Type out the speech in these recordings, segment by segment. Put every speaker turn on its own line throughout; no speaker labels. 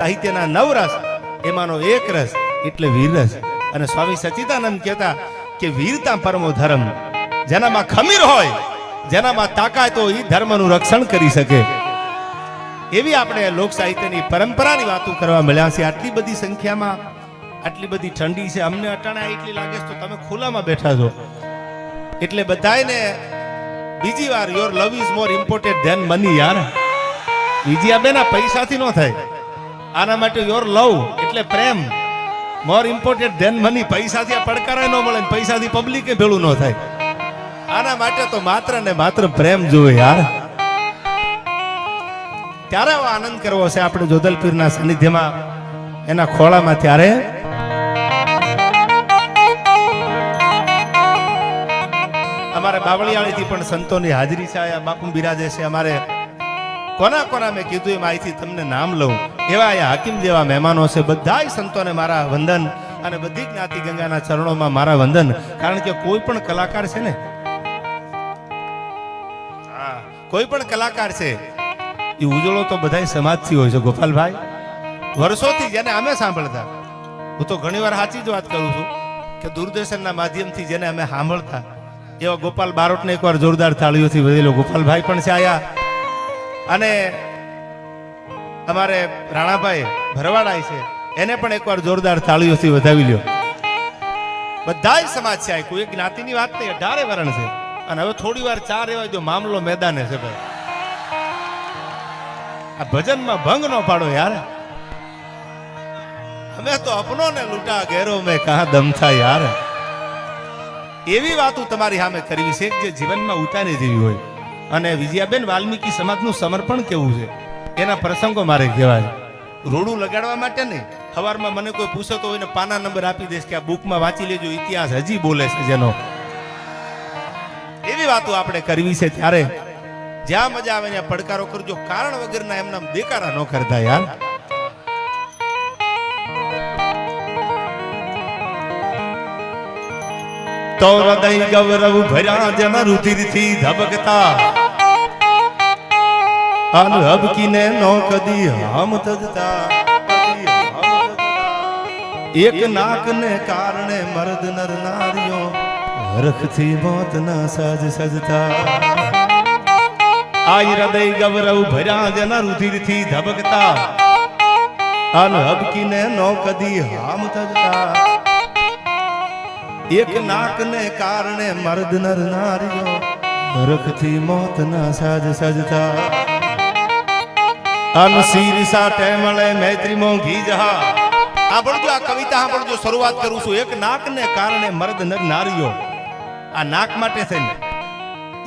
સાહિત્યના 9 રસ એમાંનો એક રસ એટલે વીર રસ. અને સ્વામી સચ્ચિદાનંદ કહેતા કે વીરતા પરમો ધર્મ. જેનામાં ખમીર હોય, જેનામાં તાકાત હોય, એ ધર્મનું રક્ષણ કરી શકે. એવી આપણે લોક સાહિત્યની પરંપરાની વાતો કરવા મળ્યા છે. આટલી બધી સંખ્યામાં, આટલી બધી ઠંડી છે, અમને અટાણા એટલી લાગે છે તો તમે ખુલ્લામાં બેઠા છો એટલે બધાને બીજી વાર your love is more important than money. યાર બીજી આ બેના પૈસાથી ન થાય. આના માટે યોર લવ એટલે પ્રેમ મોર ઇમ્પોર્ટન્ટ ધેન મની. પૈસાથી આ પડકારા ન મળે, પૈસાથી પબ્લિકે ભેળું ન થાય. આના માટે તો માત્ર ને માત્ર પ્રેમ જોવે યાર. ત્યારે આવો આનંદ કરવો છે આપણે જોધલપીરના સાનિધ્યમાં, એના ખોળામાં. ત્યારે અમારે બાવળિયાળીથી પણ સંતોની હાજરી છે. આયા બાપુ બિરાજે છે. અમારે કોના કોના મેં કીધું એમ અહીંથી તમને નામ લઉં એવા અહીંયા હાકીમ જેવા મહેમાનો છે. બધાય સંતોને મારા વંદન અને બધી જ્ઞાતિ ગંગાના ચરણોમાં મારા વંદન. કારણ કે કોઈ પણ કલાકાર છે ને, કોઈ પણ કલાકાર છે એ ઉજળો તો બધાય સમાજથી હોય છે. ગોપાલભાઈ વર્ષોથી જેને અમે સાંભળતા, હું તો ઘણી વાર સાચી જ વાત કરું છું કે દૂરદર્શનના માધ્યમથી જેને અમે સાંભળતા એવા ગોપાલ બારોટને એકવાર જોરદાર તાળીઓથી વધેલો. ગોપાલભાઈ પણ છે આયા. અને અમારે રાણાભાઈ ભરવાડાય છે, એને પણ એકવાર જોરદાર તાળીઓથી વધાવી લ્યો. બધાય સમાજ છે. કોઈ એક જ્ઞાતિની વાત નહીં, 18 વર્ણ છે. અને હવે થોડી વાર ચા રહેવા જો, મામલો મેદાને છે ભાઈ. આ ભજનમાં ભંગ નો પાડો યાર. અમે તો અપનો ને લૂંટા ઘેરો મેં કહા દમ થા યાર. એવી વાતો તમારી સામે કરવી છે જે જીવનમાં ઉતારી જેવી હોય. અને વિજયાબેન વાલ્મીકી સમાજનું સમર્પણ કેવું છે એના પ્રસંગો મારે કહેવા છે. રોડું લગાડવા માટે નહીં. સવારમાં મને કોઈ પૂછે તો એને પાના નંબર આપી દઈશ કે આ બુકમાં વાંચી લેજો, ઇતિહાસ હજી બોલે છે જેનો. એવી વાતો આપણે કરવી છે. ત્યારે જ્યાં મજા આવે ત્યાં પડકારો કરજો. કારણ વગરના એમના દેકારા ન કરતા યાર. તો હૃદય ગૌરવ ભર્યા જન રુધિરથી ધબકતા, અન હબકીને નો કદી હમ તજતા. એક નાકને કારણે મર્દ નર નારીઓ હરખથી મોત ના સજ સજતા. આ હૃદય ગૌરવ ભર્યા જન રુધિરથી ધબકતા, અન હબકીને નો કદી હમ તજતા. એક નાકને કારણે મર્દ નર નારીઓ હરખથી મોત ના સજ સજતા. અન શીર સાટે મળે મૈત્રી મોંઘી જહા. સાંભળજો આ કવિતા, સાંભળજો. શરૂઆત કરું છું. એક નાકને કારણે મર્દ નર નારીઓ. આ નાક માટે થઈને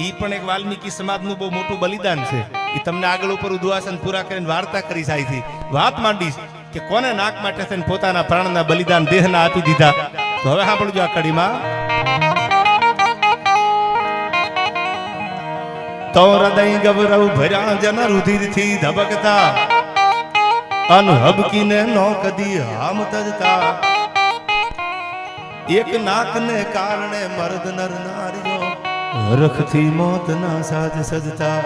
ઈ પણ એક વાલ્મીકી સમાજનું બહુ મોટું બલિદાન છે. એ તમને આગળ ઉપર ઉદ્વાસન પૂરા કરીને વાર્તા કરી સાઈથી વાત માંડીશ કે કોને નાક માટે થઈને પોતાના પ્રાણના બલિદાન દેહના આપી દીધા. તો હવે સાંભળજો આ કડીમાં. તો હૃદય ગૌરવ ભર્યા જન રુધિરથી ધબકતા, અન હબકીને નો કદી હામ તજતા. એક નાકને કારણે મર્દ નર નારીઓ હરખથી મોત ના સાજ સજતા.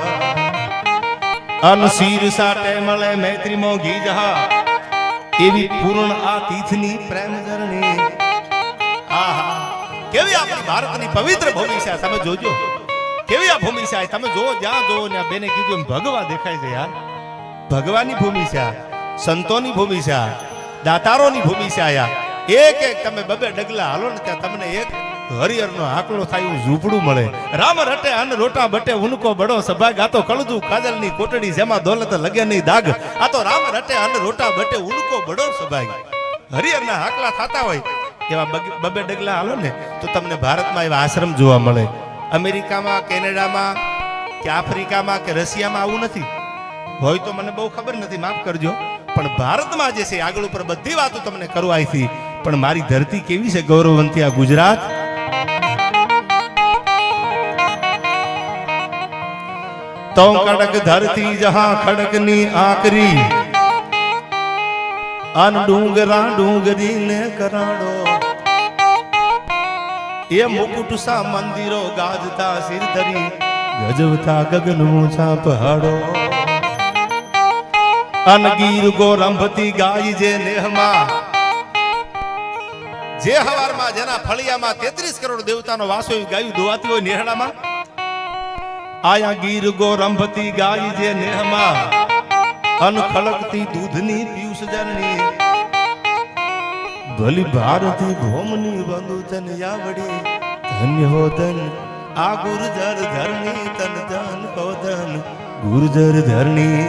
અન શીર સાટે મળે મૈત્રી મોંઘી જહા. એવી પૂર્ણ આ તીર્થની પ્રેમ જરણી. આહા, કેવી આપણી ભારતની પવિત્ર ભૂમિ છે. તમે જોજો કેવી આ ભૂમિ છે. તમે જો જ્યાં જો ને બેને કીધું એમ ભગવા દેખાય છે યાર. ભગવાનની ભૂમિ છે, સંતોની ભૂમિ છે, દાતારોની ભૂમિ છે. આયા એક એક તમે બબે ડગલા હાલો ને ત્યાં તમને એક હરિહરનો આકલો થાય એવું ઝૂંપડું મળે. રામ રટે અન રોટા બટે ઉનકો બડો સભાગ. આ તો કળજુ કાજલની કોટડી જેમાં દોલત લગે નહીં દાગ. આ તો રામ રટે અન રોટા બટે ઉનકો બડો સભાગ. હરિહરના હાકલા થતા હોય એવા બબે ડગલા હાલો ને તો તમને ભારતમાં એવા આશ્રમ જોવા મળે. અમેરિકામાં, કેનેડામાં કે આફ્રિકામાં કે રશિયામાં આવું નથી. હોય તો મને બહુ ખબર નથી, માફ કરજો. પણ ભારતમાં જે છે આગળ ઉપર બધી વાતો તમને કરવાથી. પણ મારી ધરતી કેવી છે ગૌરવવંતી આ ગુજરાત. તો કડક ધરતી જહા ખડકની આકરી, અન ડુંગરા ડુંગરી ને કરાડો. એ મુકુટ સા મંદિરો ગાજતા સિર ધરી, ગજવતા ગગન ઊંચા પહાડો. અનગીર ગોરંભતી ગાય જે નેહમાં, જે હવારમાં જેના ફળિયામાં 33 કરોડ દેવતાનો વાસો એવી ગાયું દોવાતી હોય નેહડામાં, આયા ગીર ગોરંભતી ગાય જે નેહમાં, અન ખળકતી દૂધની પિયુષ જરણી, ભલી ભારતી ભોમની બંધુ તન યાવડી, ધન્ય હો ધન આ ગુર્જર ધરણી, તન ધન હો ધન ગુર્જર ધરણી.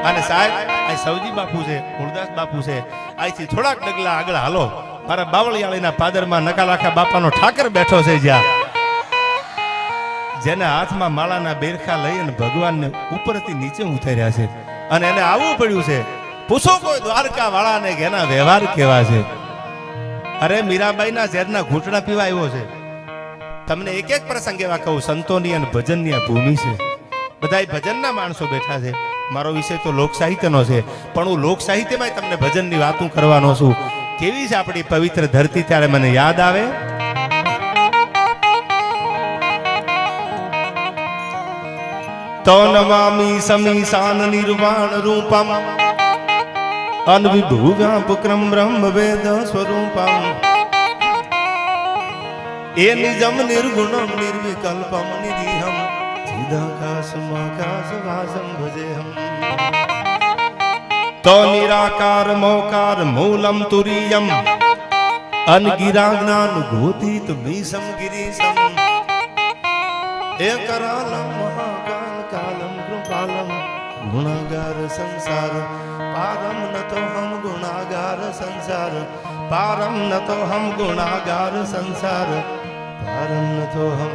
અને સાહેબ આ સૌજી બાપુ છે, મૂળદાસ બાપુ છે, અહીંથી થોડાક ડગલા આગળ હાલો, મારા બાવળિયાળીના પાદરમાં નકાલાખા બાપાનો ઠાકર બેઠો છે, જ્યાં જેના હાથમાં માળાના બેરખા લઈને ભગવાનને ઉપરથી નીચે ઉતાર્યા છે, અને એને આવવું પડ્યું છે. પૂછો કોઈ દ્વારકા વાળાને કે એના વ્યવહાર કેવા છે. અરે મીરાબાઈના ઝેરના ઘૂંટણા પીવા આવ્યો છે. તમને એક એક પ્રસંગ એવા કહું, સંતોની અને ભજનની આ ભૂમિ છે, બધાય ભજનના માણસો બેઠા છે. મારો વિષય તો લોક સાહિત્યનો છે, પણ હું લોક સાહિત્યમાં તમને ભજનની વાતું કરવાનો છું. કેવી છે આપણી પવિત્ર ધરતી, ત્યારે મને યાદ આવે તો નમામી સમીશાન નિર્વાણ રૂપમ અનવિભુવ્યાપક્રમ બ્રહ્મ વેદ સ્વરૂપમ એ નિજમ નિર્ગુણમ નિર્વિકલ્પમ નિધિહમ ચિદાકાશમાકાશવાસમ ભજેહમ. તો નિરાકાર મોકાર મૂલમ તુરીયમ અનગિરા જ્ઞાન ગોતિત મીસમ ગિરીશમ એ કરાલમ મહાકાલ કાલમ કૃપાલમ ગુણાગાર સંસાર પારમ ન તો હમ ગુણાગાર સંસાર પારમ ન તો હમ ગુણાગાર સંસાર પારમ ન તો હમ